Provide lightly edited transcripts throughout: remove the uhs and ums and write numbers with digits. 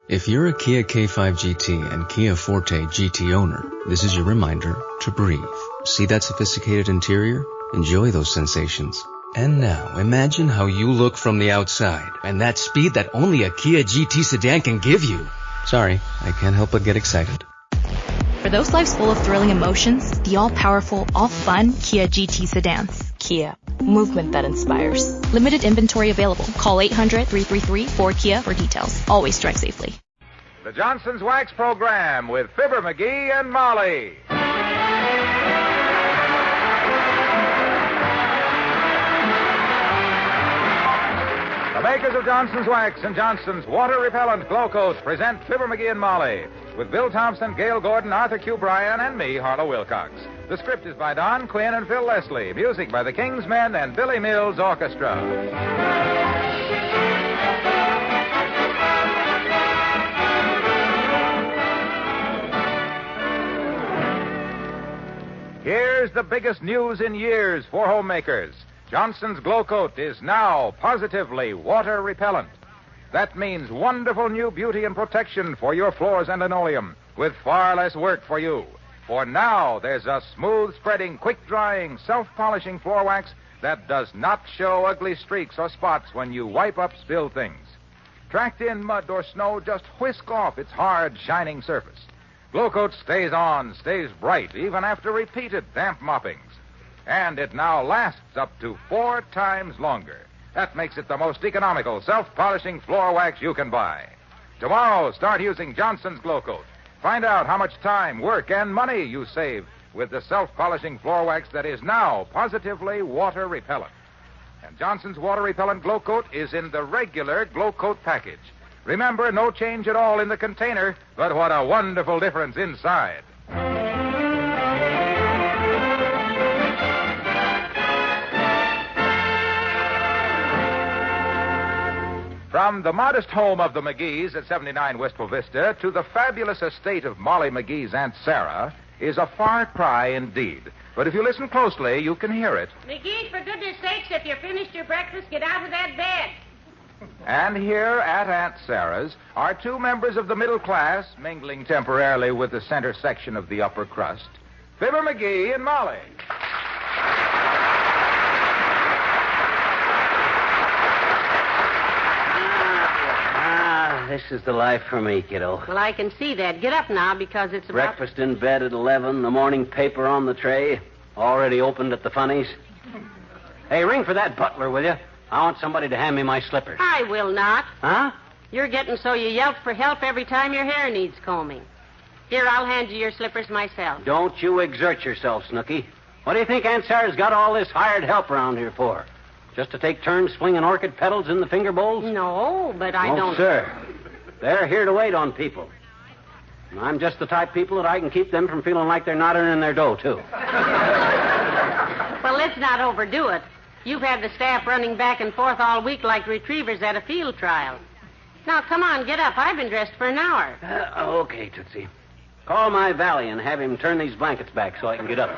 If you're a Kia K5 GT and Kia Forte GT owner, this is your reminder to breathe. See that sophisticated interior? Enjoy those sensations. And now, imagine how you look from the outside, and that speed that only a Kia GT sedan can give you. Sorry, I can't help but get excited. For those lives full of thrilling emotions, the all-powerful, all-fun Kia GT sedans. Kia. Movement that inspires. Limited inventory available. Call 800-333-4KIA for details. Always drive safely. The Johnson's Wax Program with Fibber McGee and Molly. The makers of Johnson's Wax and Johnson's Water Repellent Glow Coats present Fibber McGee and Molly with Bill Thompson, Gail Gordon, Arthur Q. Bryan, and me, Harlow Wilcox. The script is by Don Quinn and Phil Leslie. Music by the King's Men and Billy Mills Orchestra. Here's the biggest news in years for homemakers. Johnson's Glow Coat is now positively water repellent. That means wonderful new beauty and protection for your floors and linoleum with far less work for you. For now, there's a smooth-spreading, quick-drying, self-polishing floor wax that does not show ugly streaks or spots when you wipe up spilled things. Tracked in mud or snow just whisk off its hard, shining surface. Glow Coat stays on, stays bright, even after repeated damp moppings. And it now lasts up to 4 times longer. That makes it the most economical, self-polishing floor wax you can buy. Tomorrow, start using Johnson's Glow Coat. Find out how much time, work, and money you save with the self-polishing floor wax that is now positively water repellent. And Johnson's Water Repellent Glow Coat is in the regular Glow Coat package. Remember, no change at all in the container, but what a wonderful difference inside. From the modest home of the McGees at 79 Wistful Vista to the fabulous estate of Molly McGee's Aunt Sarah is a far cry indeed. But if you listen closely, you can hear it. McGees, for goodness sakes, if you've finished your breakfast, get out of that bed. And here at Aunt Sarah's are 2 members of the middle class, mingling temporarily with the center section of the upper crust, Fibber McGee and Molly. This is the life for me, kiddo. Well, I can see that. Get up now, because it's about... Breakfast in bed at 11, the morning paper on the tray, already opened at the funnies. Hey, ring for that butler, will you? I want somebody to hand me my slippers. I will not. Huh? You're getting so you yelp for help every time your hair needs combing. Here, I'll hand you your slippers myself. Don't you exert yourself, Snooky. What do you think Aunt Sarah's got all this hired help around here for? Just to take turns swinging orchid petals in the finger bowls? No, but I don't... Oh, sir. They're here to wait on people. And I'm just the type of people that I can keep them from feeling like they're not earning their dough, too. Well, let's not overdo it. You've had the staff running back and forth all week like retrievers at a field trial. Now, come on, get up. I've been dressed for an hour. Okay, Tootsie. Call my valet and have him turn these blankets back so I can get up.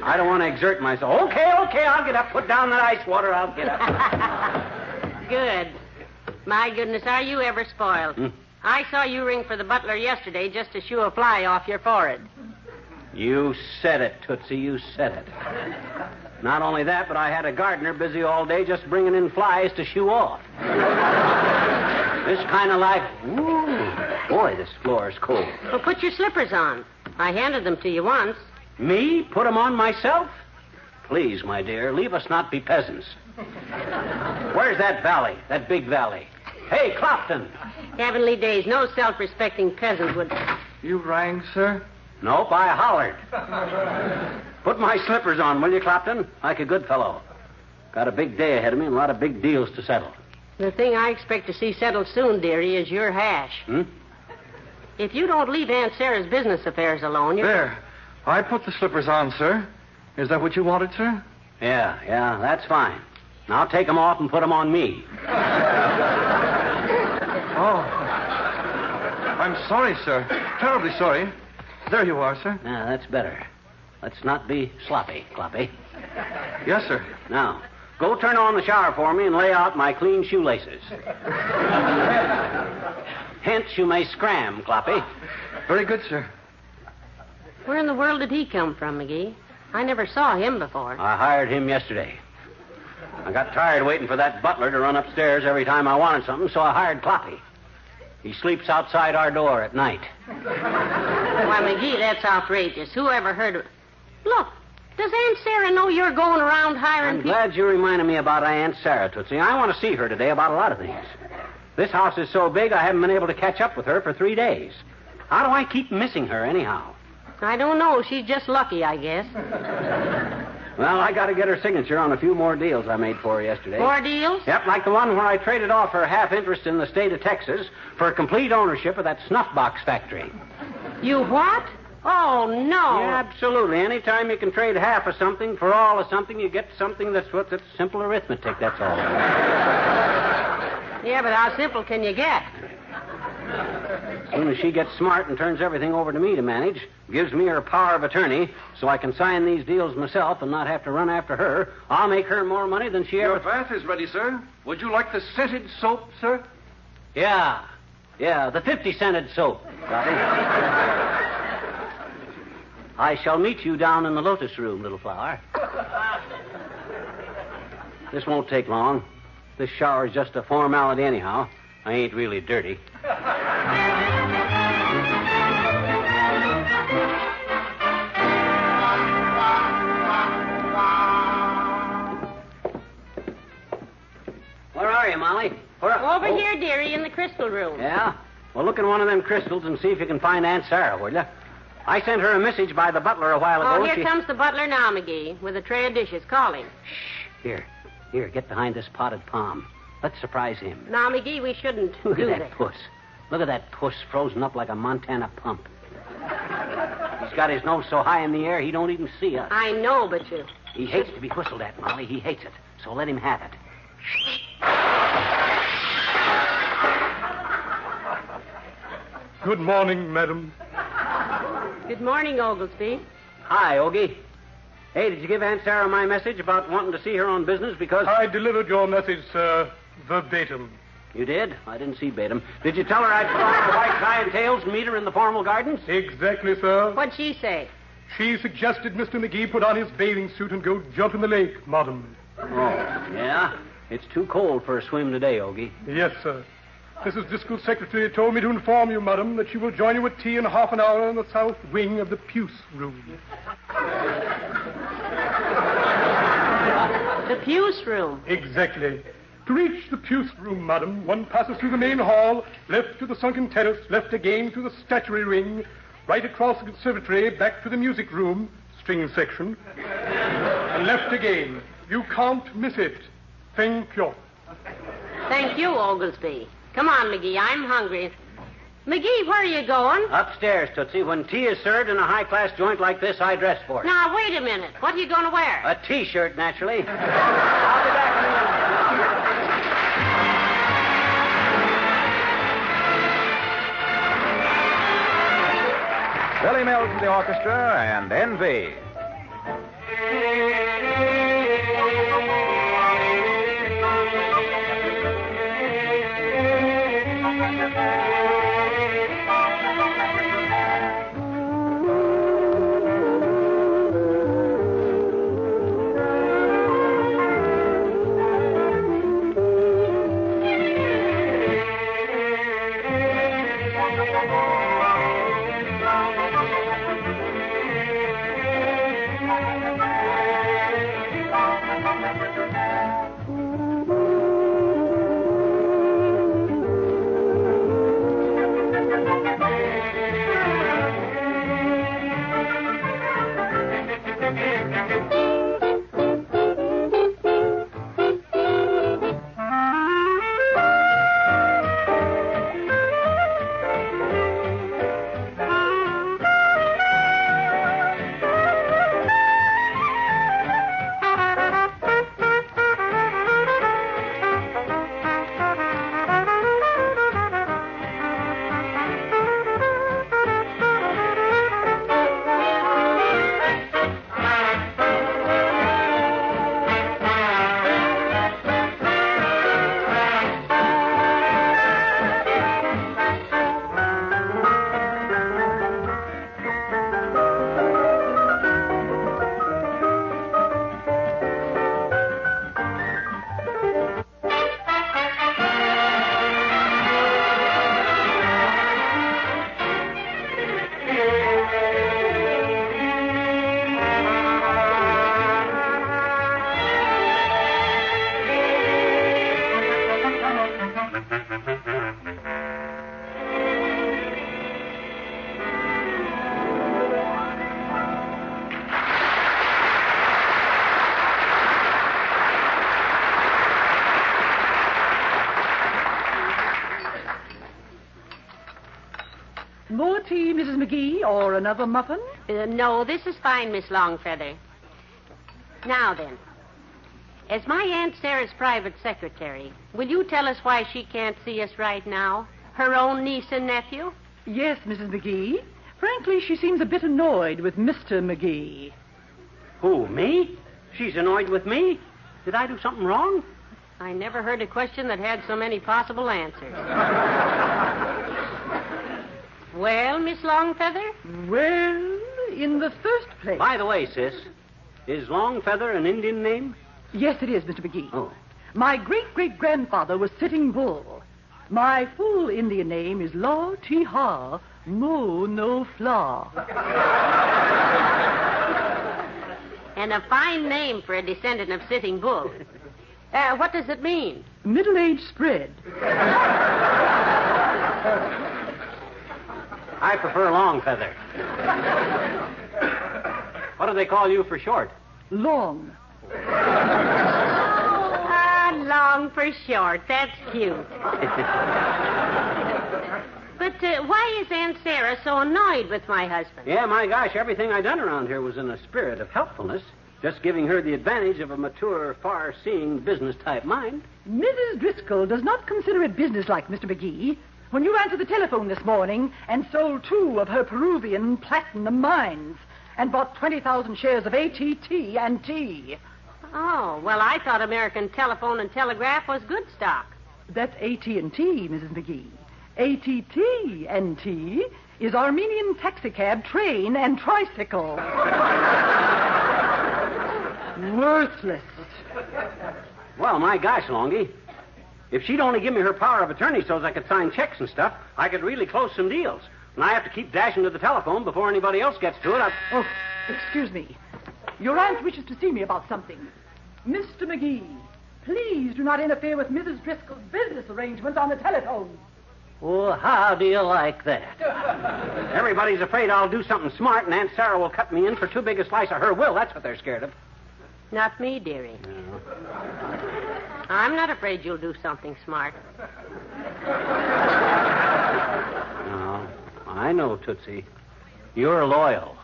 I don't want to exert myself. Okay, I'll get up. Put down that ice water. I'll get up. Good. My goodness, are you ever spoiled? I saw you ring for the butler yesterday just to shoo a fly off your forehead. You said it, Tootsie, you said it. Not only that, but I had a gardener busy all day just bringing in flies to shoo off. This kind of life... Ooh, boy, this floor is cold. Well, put your slippers on. I handed them to you once. Me? Put them on myself? Please, my dear, leave us not be peasants. Where's that valet, that big valet? Hey, Clopton. Heavenly days, no self-respecting peasant would... You rang, sir? Nope, I hollered. Put my slippers on, will you, Clopton? Like a good fellow. Got a big day ahead of me and a lot of big deals to settle. The thing I expect to see settled soon, dearie, is your hash. If you don't leave Aunt Sarah's business affairs alone, you're... There. I put the slippers on, sir. Is that what you wanted, sir? Yeah, that's fine. Now take them off and put them on me. Oh. I'm sorry, sir. Terribly sorry. There you are, sir. Yeah, that's better. Let's not be sloppy, Cloppy. Yes, sir. Now, go turn on the shower for me and lay out my clean shoelaces. Hence, you may scram, Cloppy. Very good, sir. Where in the world did he come from, McGee? I never saw him before. I hired him yesterday. I got tired waiting for that butler to run upstairs every time I wanted something, so I hired Cloppy. He sleeps outside our door at night. Why, McGee, that's outrageous. Who ever heard of it? Look, does Aunt Sarah know you're going around hiring I'm people? glad you reminded me about Aunt Sarah, Tootsie. I want to see her today about a lot of things. This house is so big, I haven't been able to catch up with her for 3 days. How do I keep missing her, anyhow? I don't know. She's just lucky, I guess. Well, I got to get her signature on a few more deals I made for her yesterday. More deals? Yep, like the one where I traded off her half interest in the state of Texas for complete ownership of that snuff box factory. You what? Oh, no. Yeah, absolutely. Anytime you can trade half of something for all of something, you get something that's simple arithmetic, that's all. Yeah, but how simple can you get? As soon as she gets smart and turns everything over to me to manage, gives me her power of attorney so I can sign these deals myself and not have to run after her, I'll make her more money than she Your ever... bath is ready, sir. Would you like the scented soap, sir? Yeah, the 50-cented soap. Got it? I shall meet you down in the lotus room, little flower. This won't take long. This shower's just a formality anyhow. I ain't really dirty. Where are you, Molly? Over here, dearie, in the crystal room. Yeah? Well, look in one of them crystals and see if you can find Aunt Sarah, will you? I sent her a message by the butler a while ago. Oh, here comes the butler now, McGee, with a tray of dishes. Call him. Shh. Here, get behind this potted palm. Let's surprise him. Now, McGee, we shouldn't Look do at that puss. Look at that puss frozen up like a Montana pump. He's got his nose so high in the air he don't even see us. I know, but you... He hates to be whistled at, Molly. He hates it. So let him have it. Good morning, madam. Good morning, Oglesby. Hi, Ogie. Hey, did you give Aunt Sarah my message about wanting to see her on business because... I delivered your message, sir, verbatim. You did? I didn't see Batum. Did you tell her I'd put on her white tie and tails and meet her in the formal gardens? Exactly, sir. What'd she say? She suggested Mr. McGee put on his bathing suit and go jump in the lake, madam. Oh, yeah? It's too cold for a swim today, Ogie. Yes, sir. Mrs. Driscoll's secretary told me to inform you, madam, that she will join you at tea in half an hour in the south wing of the Puce room. The Puce room? Exactly. To reach the Puce room, madam, one passes through the main hall, left to the sunken terrace, left again to the statuary ring, right across the conservatory, back to the music room, string section, and left again. You can't miss it. Thank you. Thank you, Oglesby. Come on, McGee. I'm hungry. McGee, where are you going? Upstairs, Tootsie. When tea is served in a high-class joint like this, I dress for it. Now, wait a minute. What are you going to wear? A T-shirt, naturally. I'll be back in a minute. Billy Mills and the orchestra and Envy. More tea, Mrs. McGee, or another muffin? No, this is fine, Miss Longfeather. Now then, as my Aunt Sarah's private secretary, will you tell us why she can't see us right now? Her own niece and nephew? Yes, Mrs. McGee. Frankly, she seems a bit annoyed with Mr. McGee. Who, me? She's annoyed with me? Did I do something wrong? I never heard a question that had so many possible answers. Well, Miss Longfeather? Well, in the first place... By the way, sis, is Longfeather an Indian name? Yes, it is, Mr. McGee. Oh. My great-great-grandfather was Sitting Bull. My full Indian name is Law Tee-Ha, Mo No Flaw. And a fine name for a descendant of Sitting Bull. What does it mean? Middle-aged spread. I prefer Longfeather. What do they call you for short? Long. Long for short. That's cute. But why is Aunt Sarah so annoyed with my husband? Yeah, my gosh, everything I done around here was in a spirit of helpfulness. Just giving her the advantage of a mature, far-seeing, business-type mind. Mrs. Driscoll does not consider it businesslike, Mr. McGee. When you answered the telephone this morning and sold 2 of her Peruvian platinum mines and bought 20,000 shares of ATT and T. Oh, well, I thought American Telephone and Telegraph was good stock. That's AT&T, Mrs. McGee. ATT&T is Armenian taxicab, train, and tricycle. Worthless. Well, my gosh, Longy. If she'd only give me her power of attorney so I could sign checks and stuff, I could really close some deals. And I have to keep dashing to the telephone before anybody else gets to it. Oh, excuse me. Your aunt wishes to see me about something. Mr. McGee, please do not interfere with Mrs. Driscoll's business arrangements on the telephone. Well, how do you like that? Everybody's afraid I'll do something smart and Aunt Sarah will cut me in for too big a slice of her will. That's what they're scared of. Not me, dearie. No. I'm not afraid you'll do something smart. No, I know, Tootsie. You're loyal.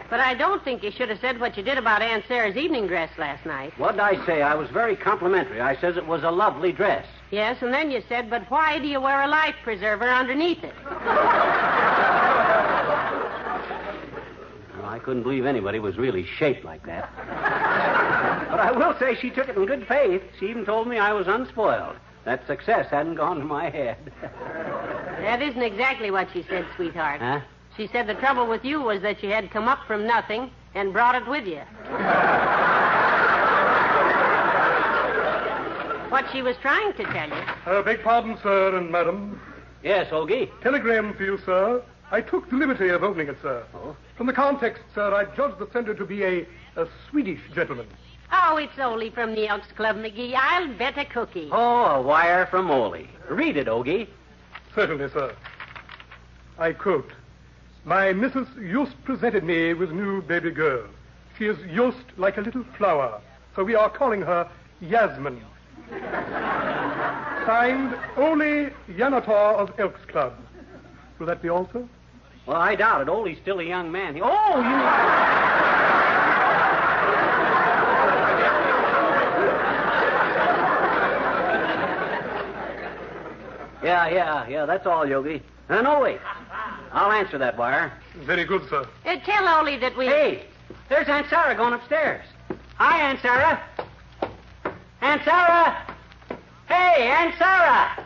But I don't think you should have said what you did about Aunt Sarah's evening dress last night. What did I say? I was very complimentary. I says it was a lovely dress. Yes, and then you said, but why do you wear a life preserver underneath it? Well, I couldn't believe anybody was really shaped like that. But I will say she took it in good faith. She even told me I was unspoiled. That success hadn't gone to my head. That isn't exactly what she said, sweetheart. Huh? She said the trouble with you was that you had come up from nothing and brought it with you. What she was trying to tell you... Beg pardon, sir and madam. Yes, Ogie. Telegram for you, sir. I took the liberty of opening it, sir. Oh? From the context, sir, I judged the sender to be a Swedish gentleman. Oh, it's only from the Elks Club, McGee. I'll bet a cookie. Oh, a wire from Molly. Read it, Ogie. Certainly, sir. I quote, "My missus just presented me with new baby girl. She is just like a little flower, so we are calling her Yasmin. Signed, Ole Yanatar of Elks Club." Will that be all, sir? Well, I doubt it. Ole's still a young man. Oh, you... Yeah, that's all, Yogi. No, wait. I'll answer that wire. Very good, sir. Tell Ole that we... Hey, there's Aunt Sarah going upstairs. Hi, Aunt Sarah. Aunt Sarah! Hey, Aunt Sarah!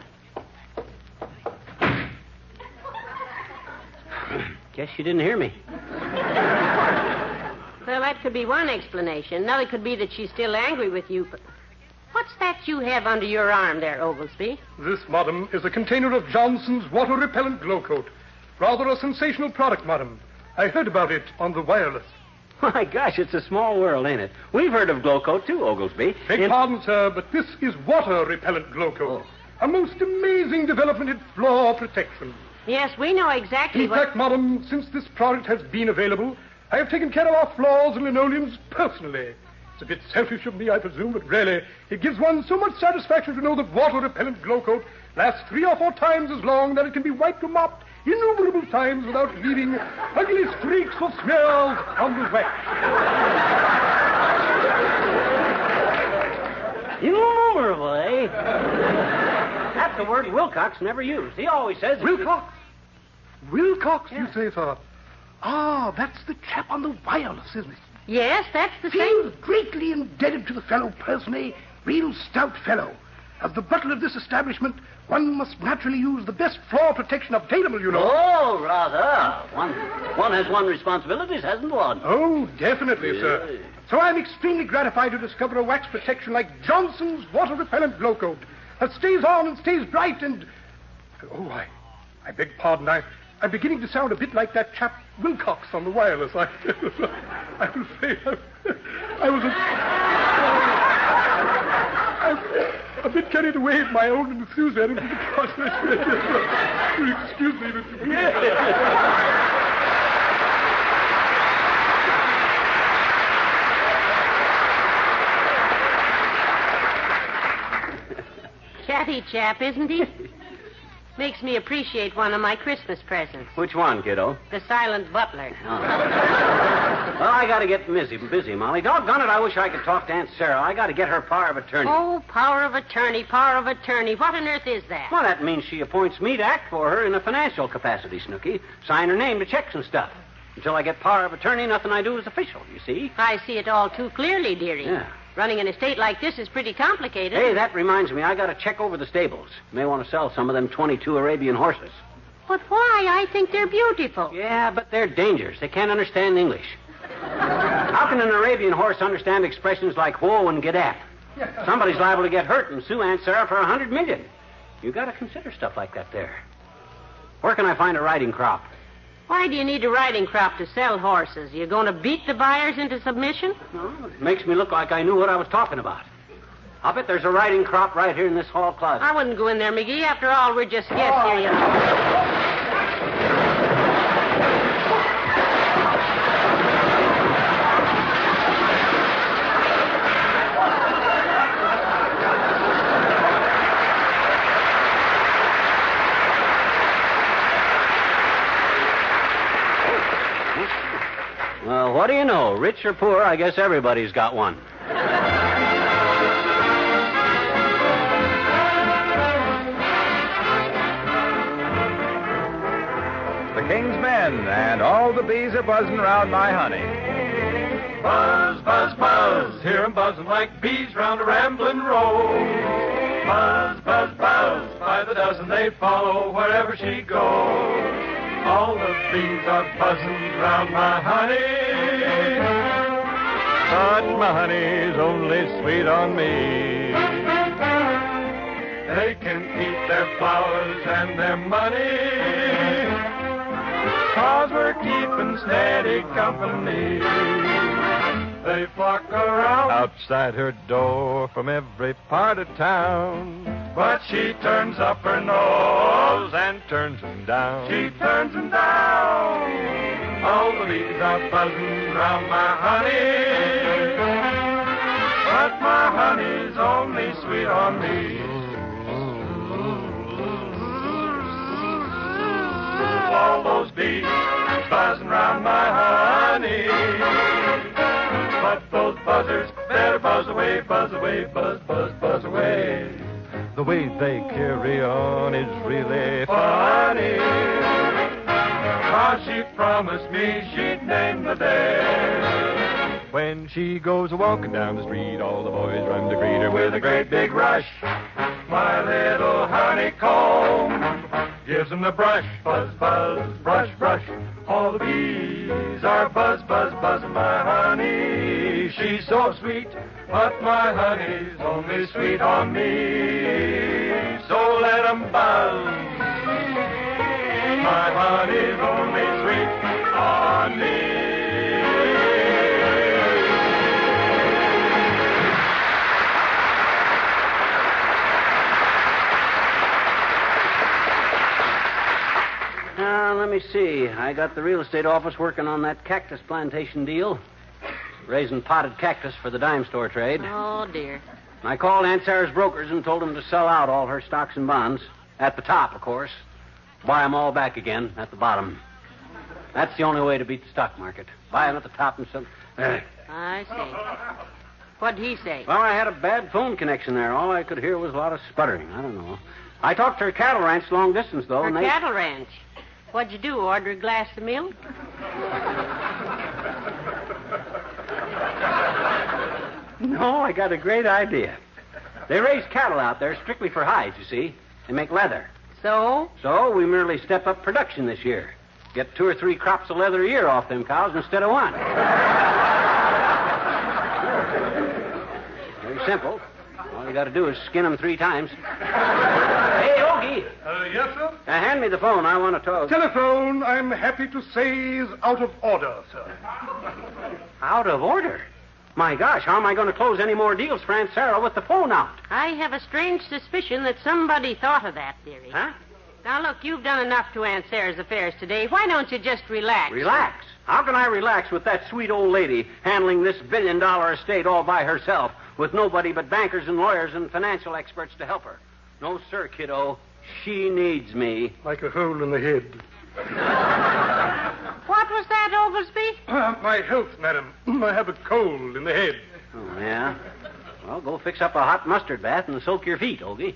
Guess you didn't hear me. Well, that could be one explanation. Another could be that she's still angry with you. But what's that you have under your arm there, Oglesby? This, madam, is a container of Johnson's water-repellent glow coat. Rather a sensational product, madam. I heard about it on the wireless. My gosh, it's a small world, ain't it? We've heard of glow coat, too, Oglesby. Beg pardon, sir, but this is water-repellent glow coat. Oh. A most amazing development in floor protection. Yes, we know exactly In fact, madam, since this product has been available, I have taken care of our floors and linoleums personally. It's a bit selfish of me, I presume, but really, it gives one so much satisfaction to know that water-repellent glow coat lasts 3 or 4 times as long that it can be wiped or mopped innumerable times without leaving ugly streaks or smears on the wax. Innumerable, eh? That's the word Wilcox never used. He always says... Wilcox? Wilcox, Yeah. you say, sir? Ah, that's the chap on the wireless, isn't it? Yes, that's the Feels same. greatly indebted to the fellow personally. Real stout fellow. As the butler of this establishment, one must naturally use the best floor protection obtainable, you know. Oh, rather. One has one responsibilities, hasn't one? Oh, definitely, sir. So I'm extremely gratified to discover a wax protection like Johnson's water-repellent glow coat that stays on and stays bright and... Oh, I beg pardon. I'm beginning to sound a bit like that chap Wilcox on the wireless. I will say I was a bit carried away with my own enthusiasm. Excuse me, Mr. McGee. Chatty chap, isn't he? Makes me appreciate one of my Christmas presents. Which one, kiddo? The silent butler. Oh. Well, I got to get busy, Molly. Doggone it, I wish I could talk to Aunt Sarah. I got to get her power of attorney. Oh, power of attorney, power of attorney. What on earth is that? Well, that means she appoints me to act for her in a financial capacity, Snooky. Sign her name to checks and stuff. Until I get power of attorney, nothing I do is official, you see? I see it all too clearly, dearie. Yeah. Running an estate like this is pretty complicated. Hey, that reminds me, I got to check over the stables. May want to sell some of them 22 Arabian horses. But why? I think they're beautiful. Yeah, but they're dangerous. They can't understand English. How can an Arabian horse understand expressions like whoa and get at? Somebody's liable to get hurt and sue Aunt Sarah for $100 million. You got to consider stuff like that there. Where can I find a riding crop? Why do you need a riding crop to sell horses? You going to beat the buyers into submission? Well, it makes me look like I knew what I was talking about. I'll bet there's a riding crop right here in this hall closet. I wouldn't go in there, McGee. After all, we're just guests here, you know. Well, what do you know? Rich or poor, I guess everybody's got one. The King's Men and all the bees are buzzing round my honey. Buzz, buzz, buzz, hear 'em buzzing like bees round a rambling road. Buzz, buzz, buzz, by the dozen they follow wherever she goes. All the bees are buzzing round my honey, but my honey's only sweet on me. They can eat their flowers and their money, 'cause we're keeping steady company. They flock around outside her door from every part of town, but she turns up her nose and turns them down. She turns them down. All the bees are buzzing round my honey, but my honey's only sweet on me. All those bees buzzing round my honey, but those buzzers better buzz away, buzz, buzz, buzz away. The way they carry on is really funny, 'cause she promised me she'd name the day. When she goes a-walking down the street, all the boys run to greet her with a great big rush. My little honeycomb gives them the brush. Buzz, buzz, brush, brush. All the bees are buzz, buzz, buzzing my honey. She's so sweet, but my honey's only sweet on me. So let 'em buzz. My honey's only sweet on me. Let me see. I got the real estate office working on that cactus plantation deal. raising potted cactus for the dime store trade. Oh, dear. I called Aunt Sarah's brokers and told them to sell out all her stocks and bonds. At the top, of course. Buy them all back again at the bottom. That's the only way to beat the stock market. Buy them at the top and sell... I see. What'd he say? Well, I had a bad phone connection there. All I could hear was a lot of sputtering. I don't know. I talked to her cattle ranch long distance, though. Her and cattle ranch? What'd you do, order a glass of milk? No, I got a great idea. They raise cattle out there strictly for hides, you see. They make leather. So? So we merely step up production this year. Get 2 or 3 crops of leather a year off them cows instead of one. Very simple. All you got to do is skin them 3 times. Hey, Ogie. Yes, sir? Hand me the phone. I want to talk. Telephone, I'm happy to say, is out of order, sir. Out of order? My gosh, how am I going to close any more deals for Aunt Sarah with the phone out? I have a strange suspicion that somebody thought of that, dearie. Huh? Now, look, you've done enough to Aunt Sarah's affairs today. Why don't you just relax? Relax? How can I relax with that sweet old lady handling this billion-dollar estate all by herself with nobody but bankers and lawyers and financial experts to help her? No, sir, kiddo. She needs me. Like a hole in the head. What was that, Oglesby? My health, madam. I have a cold in the head. Oh, yeah? Well, go fix up a hot mustard bath and soak your feet, Ogie.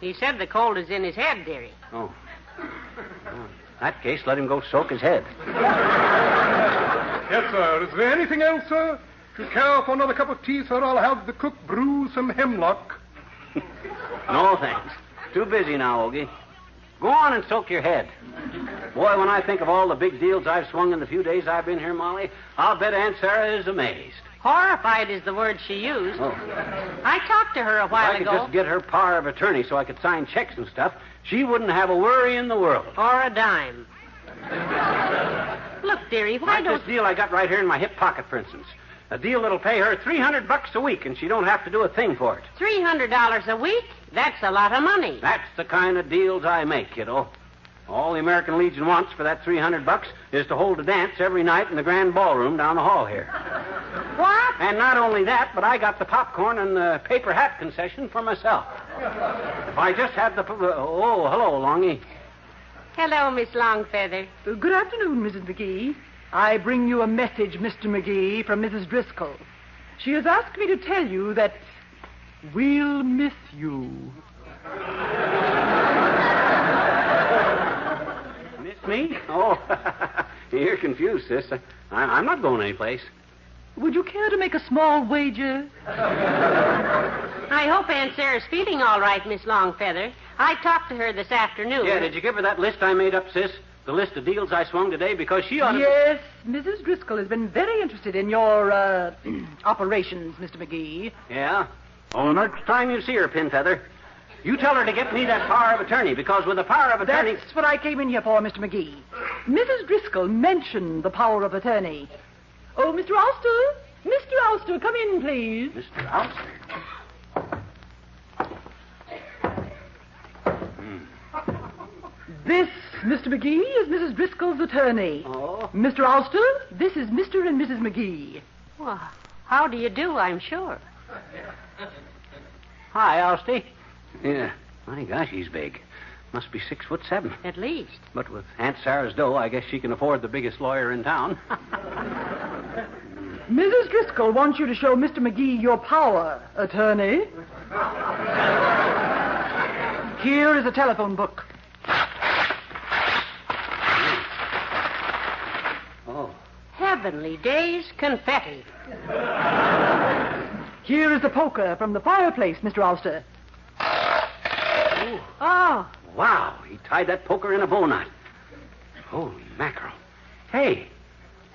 He said the cold is in his head, dearie. Oh. Well, in that case, let him go soak his head. Yes, sir. Is there anything else, sir? If you care for another cup of tea, sir, I'll have the cook brew some hemlock. No, thanks. Too busy now, Ogie. Go on and soak your head. Boy, when I think of all the big deals I've swung in the few days I've been here, Molly, I'll bet Aunt Sarah is amazed. Horrified is the word she used. Oh. I talked to her a while ago. If I could ago. just get her power of attorney so I could sign checks and stuff, she wouldn't have a worry in the world. Or a dime. Look, dearie, why like don't... this deal I got right here in my hip pocket, for instance. A deal that'll pay her $300 a week, and she don't have to do a thing for it. $300 a week? That's a lot of money. That's the kind of deals I make, kiddo. All the American Legion wants for that $300 is to hold a dance every night in the grand ballroom down the hall here. What? And not only that, but I got the popcorn and the paper hat concession for myself. If I just had the... Oh, hello, Longy. Hello, Miss Longfeather. Good afternoon, Mrs. McGee. I bring you a message, Mr. McGee, from Mrs. Driscoll. She has asked me to tell you that we'll miss you. Miss me? Oh, you're confused, sis. I'm not going anyplace. Would you care to make a small wager? I hope Aunt Sarah's feeling all right, Miss Longfeather. I talked to her this afternoon. Yeah, did you give her that list I made up, sis? The list of deals I swung today, because she ought to... Yes, Mrs. Driscoll has been very interested in your, operations, Mr. McGee. Yeah? Oh, next time you see her, Pinfeather, you tell her to get me that power of attorney, because with the power of attorney... That's what I came in here for, Mr. McGee. Mrs. Driscoll mentioned the power of attorney. Oh, Mr. Ulster? Mr. Ulster, come in, please. Mr. Ulster? This, Mr. McGee, is Mrs. Driscoll's attorney. Oh. Mr. Ulster, this is Mr. and Mrs. McGee. Well, how do you do, I'm sure. Hi, Ulsty. Yeah. My gosh, he's big. Must be 6'7". At least. But with Aunt Sarah's dough, I guess she can afford the biggest lawyer in town. Mrs. Driscoll wants you to show Mr. McGee your power, attorney. Here is a telephone book. Oh. Heavenly days, confetti. Here is the poker from the fireplace, Mr. Ulster. Oh. Wow, he tied that poker in a bow knot. Holy mackerel. Hey,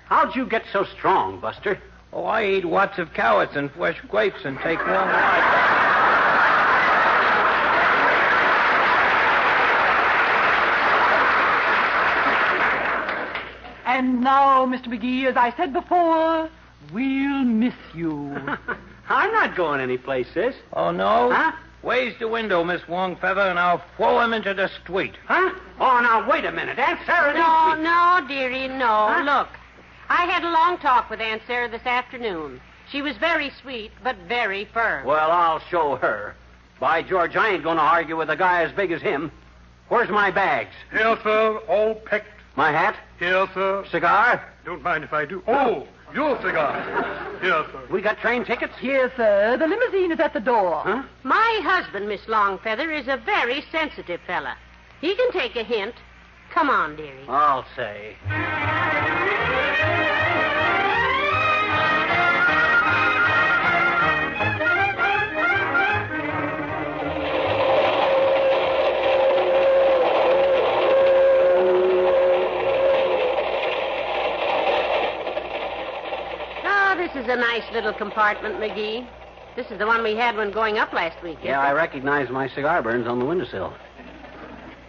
how'd you get so strong, Buster? Oh, I eat lots of carrots and fresh grapes and take long walks. And now, Mr. McGee, as I said before, we'll miss you. I'm not going anyplace, sis. Oh, no? Huh? Where's the window, Miss Longfeather, and I'll throw him into the street. Huh? Oh, now, wait a minute. Aunt Sarah... No, dearie, no. Huh? Look, I had a long talk with Aunt Sarah this afternoon. She was very sweet, but very firm. Well, I'll show her. By George, I ain't going to argue with a guy as big as him. Where's my bags? Here, sir, all packed. My hat? Here, sir. Cigar? Don't mind if I do. Oh, your cigar. Here, sir. We got train tickets? Here, sir. The limousine is at the door. Huh? My husband, Miss Longfeather, is a very sensitive fella. He can take a hint. Come on, dearie. I'll say. This is a nice little compartment, McGee. This is the one we had when going up last week. Yeah, I recognize my cigar burns on the windowsill.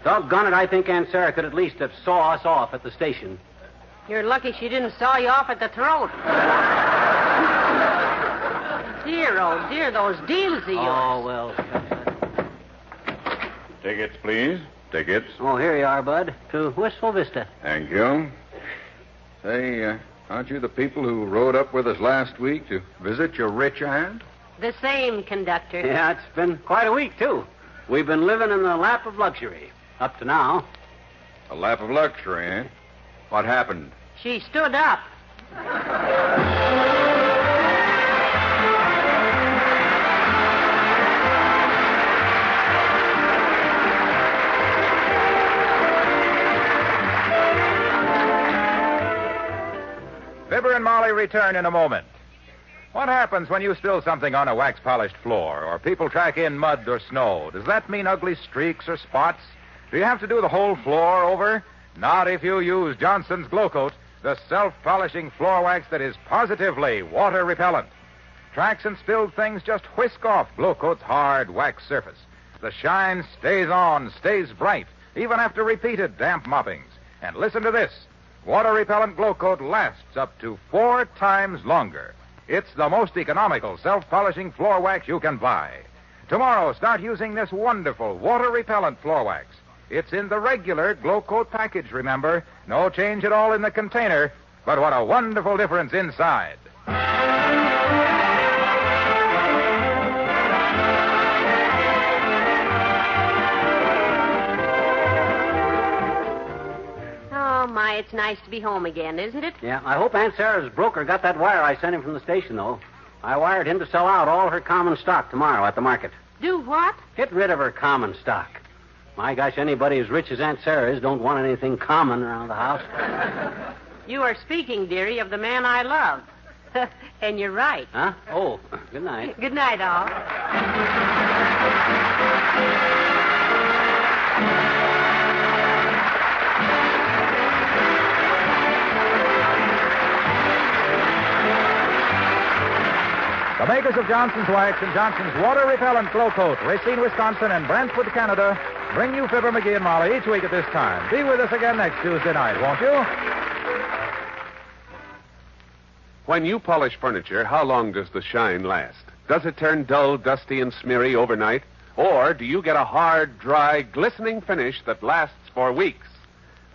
Doggone it, I think Aunt Sarah could at least have saw us off at the station. You're lucky she didn't saw you off at the throat. Dear, oh dear, those deals of yours. Oh, well. Tickets, please. Tickets. Oh, here you are, Bud. To Wistful Vista. Thank you. Say, aren't you the people who rode up with us last week to visit your rich aunt? The same, conductor. Yeah, it's been quite a week, too. We've been living in the lap of luxury. Up to now. A lap of luxury, eh? What happened? She stood up. Fibber and Molly return in a moment. What happens when you spill something on a wax-polished floor, or people track in mud or snow? Does that mean ugly streaks or spots? Do you have to do the whole floor over? Not if you use Johnson's Glow Coat, the self-polishing floor wax that is positively water-repellent. Tracks and spilled things just whisk off Glow Coat's hard wax surface. The shine stays on, stays bright, even after repeated damp moppings. And listen to this. Water-repellent Glow Coat lasts up to 4 times longer. It's the most economical self-polishing floor wax you can buy. Tomorrow, start using this wonderful water-repellent floor wax. It's in the regular Glow Coat package, remember. No change at all in the container, but what a wonderful difference inside. Oh, my, it's nice to be home again, isn't it? Yeah, I hope Aunt Sarah's broker got that wire I sent him from the station, though. I wired him to sell out all her common stock tomorrow at the market. Do what? Get rid of her common stock. My gosh, anybody as rich as Aunt Sarah is don't want anything common around the house. You are speaking, dearie, of the man I love. And you're right. Huh? Oh, good night. Good night, all. The makers of Johnson's Wax and Johnson's Water-Repellent Glow Coat, Racine, Wisconsin, and Brantford, Canada, bring you Fibber McGee and Molly each week at this time. Be with us again next Tuesday night, won't you? When you polish furniture, how long does the shine last? Does it turn dull, dusty, and smeary overnight? Or do you get a hard, dry, glistening finish that lasts for weeks?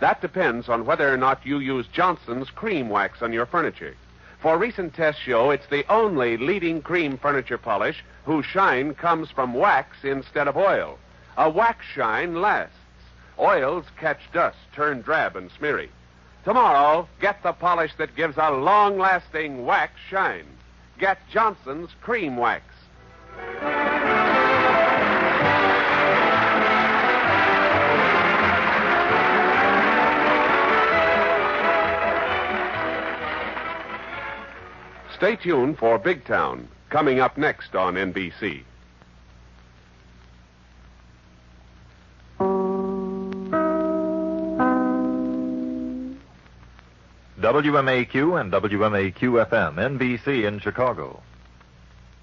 That depends on whether or not you use Johnson's cream wax on your furniture. For recent tests show it's the only leading cream furniture polish whose shine comes from wax instead of oil. A wax shine lasts. Oils catch dust, turn drab and smeary. Tomorrow, get the polish that gives a long-lasting wax shine. Get Johnson's Cream Wax. Stay tuned for Big Town, coming up next on NBC. WMAQ and WMAQ-FM, NBC in Chicago.